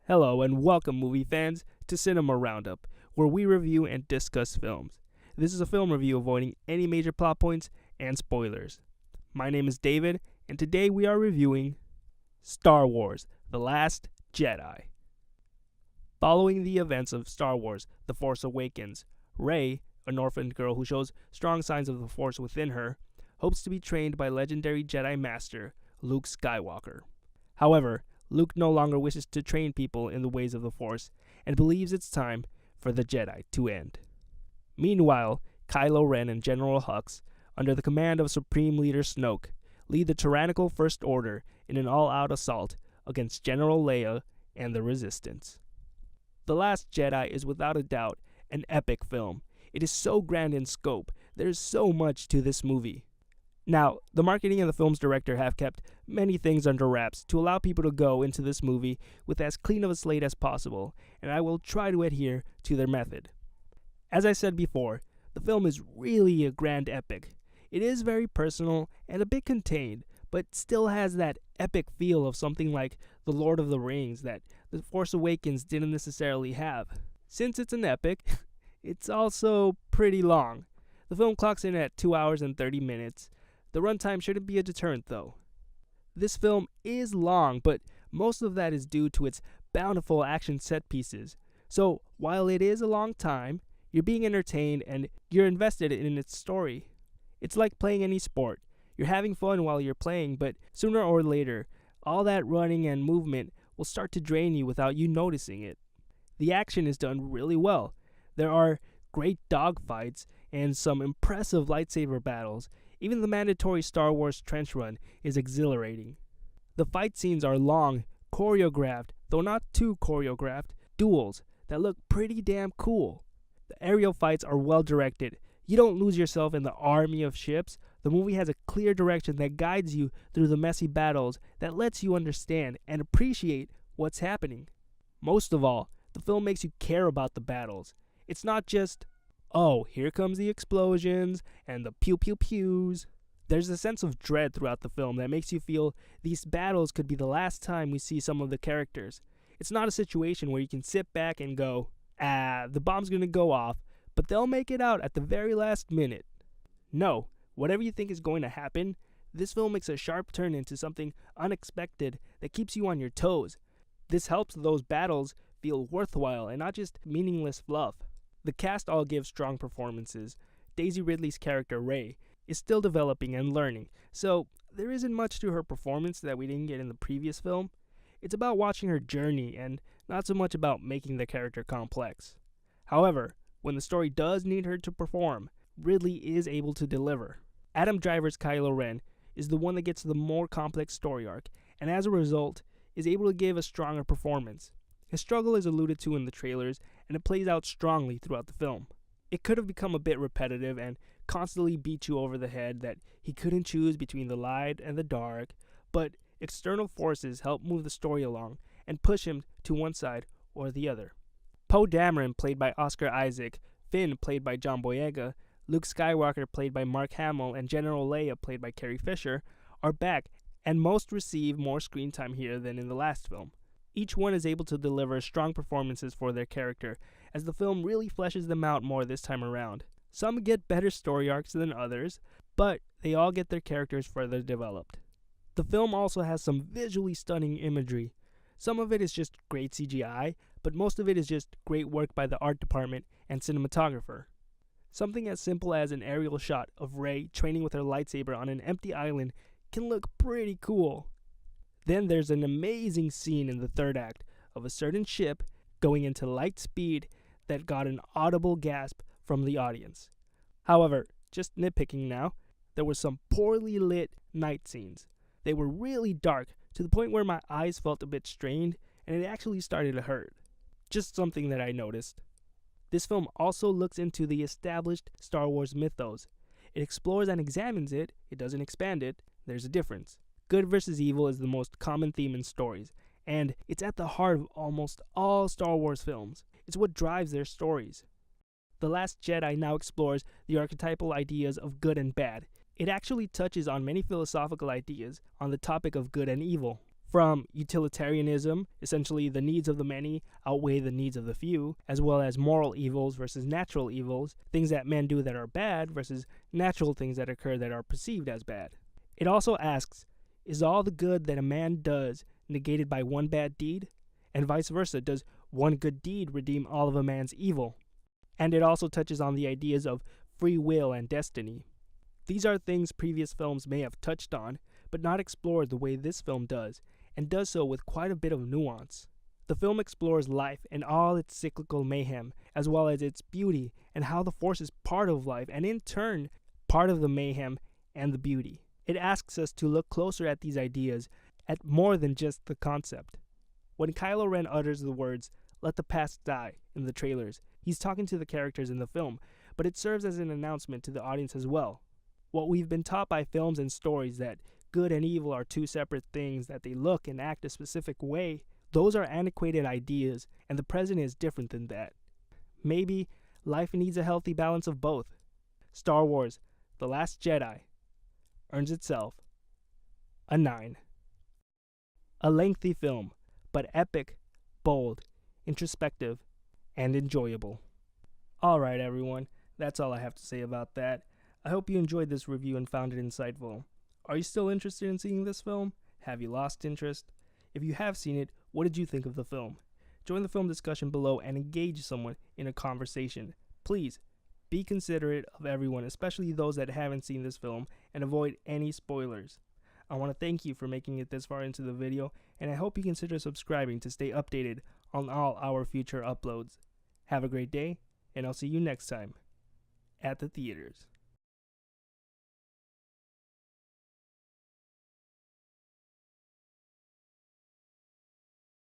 Hello and welcome, movie fans, to Cinema RoundUp, where we review and discuss films. This is a film review avoiding any major plot points and spoilers. My name is David, and today we are reviewing Star Wars: The Last Jedi. Following the events of Star Wars: The Force Awakens, Rey, an orphaned girl who shows strong signs of the Force within her, hopes to be trained by legendary Jedi Master Luke Skywalker. However, Luke no longer wishes to train people in the ways of the Force and believes it's time for the Jedi to end. Meanwhile, Kylo Ren and General Hux, under the command of Supreme Leader Snoke, lead the tyrannical First Order in an all-out assault against General Leia and the Resistance. The Last Jedi is without a doubt an epic film. It is so grand in scope. There is so much to this movie. Now, the marketing and the film's director have kept many things under wraps to allow people to go into this movie with as clean of a slate as possible, and I will try to adhere to their method. As I said before, the film is really a grand epic. It is very personal and a bit contained, but still has that epic feel of something like The Lord of the Rings that The Force Awakens didn't necessarily have. Since it's an epic, it's also pretty long. The film clocks in at 2 hours and 30 minutes. The runtime shouldn't be a deterrent, though. This film is long, but most of that is due to its bountiful action set pieces. So, while it is a long time, you're being entertained and you're invested in its story. It's like playing any sport. You're having fun while you're playing, but sooner or later, all that running and movement will start to drain you without you noticing it. The action is done really well. There are great dogfights and some impressive lightsaber battles. Even the mandatory Star Wars trench run is exhilarating. The fight scenes are long, choreographed, though not too choreographed, duels that look pretty damn cool. The aerial fights are well directed. You don't lose yourself in the army of ships. The movie has a clear direction that guides you through the messy battles that lets you understand and appreciate what's happening. Most of all, the film makes you care about the battles. It's not just, oh, here comes the explosions and the pew-pew-pews. There's a sense of dread throughout the film that makes you feel these battles could be the last time we see some of the characters. It's not a situation where you can sit back and go, the bomb's gonna go off, but they'll make it out at the very last minute. No, whatever you think is going to happen, this film makes a sharp turn into something unexpected that keeps you on your toes. This helps those battles feel worthwhile and not just meaningless fluff. The cast all give strong performances. Daisy Ridley's character, Rey, is still developing and learning, so there isn't much to her performance that we didn't get in the previous film. It's about watching her journey and not so much about making the character complex. However, when the story does need her to perform, Ridley is able to deliver. Adam Driver's Kylo Ren is the one that gets the more complex story arc, and as a result, is able to give a stronger performance. His struggle is alluded to in the trailers, and it plays out strongly throughout the film. It could have become a bit repetitive and constantly beat you over the head that he couldn't choose between the light and the dark, but external forces help move the story along and push him to one side or the other. Poe Dameron, played by Oscar Isaac, Finn, played by John Boyega, Luke Skywalker, played by Mark Hamill, and General Leia, played by Carrie Fisher, are back, and most receive more screen time here than in the last film. Each one is able to deliver strong performances for their character, as the film really fleshes them out more this time around. Some get better story arcs than others, but they all get their characters further developed. The film also has some visually stunning imagery. Some of it is just great CGI, but most of it is just great work by the art department and cinematographer. Something as simple as an aerial shot of Rey training with her lightsaber on an empty island can look pretty cool. Then there's an amazing scene in the third act of a certain ship going into light speed that got an audible gasp from the audience. However, just nitpicking now, there were some poorly lit night scenes. They were really dark to the point where my eyes felt a bit strained and it actually started to hurt. Just something that I noticed. This film also looks into the established Star Wars mythos. It explores and examines it, it doesn't expand it, there's a difference. Good versus evil is the most common theme in stories, and it's at the heart of almost all Star Wars films. It's what drives their stories. The Last Jedi now explores the archetypal ideas of good and bad. It actually touches on many philosophical ideas on the topic of good and evil. From utilitarianism, essentially the needs of the many outweigh the needs of the few, as well as moral evils versus natural evils, things that men do that are bad versus natural things that occur that are perceived as bad. It also asks, is all the good that a man does negated by one bad deed? And vice versa, does one good deed redeem all of a man's evil? And it also touches on the ideas of free will and destiny. These are things previous films may have touched on, but not explored the way this film does, and does so with quite a bit of nuance. The film explores life and all its cyclical mayhem, as well as its beauty and how the Force is part of life and in turn part of the mayhem and the beauty. It asks us to look closer at these ideas, at more than just the concept. When Kylo Ren utters the words, "Let the past die," in the trailers, he's talking to the characters in the film, but it serves as an announcement to the audience as well. What we've been taught by films and stories, that good and evil are two separate things, that they look and act a specific way, those are antiquated ideas, and the present is different than that. Maybe life needs a healthy balance of both. Star Wars: The Last Jedi earns itself a 9. A lengthy film, but epic, bold, introspective, and enjoyable. Alright everyone, that's all I have to say about that. I hope you enjoyed this review and found it insightful. Are you still interested in seeing this film? Have you lost interest? If you have seen it, what did you think of the film? Join the film discussion below and engage someone in a conversation. Please, be considerate of everyone, especially those that haven't seen this film, and avoid any spoilers. I want to thank you for making it this far into the video, and I hope you consider subscribing to stay updated on all our future uploads. Have a great day, and I'll see you next time at the theaters.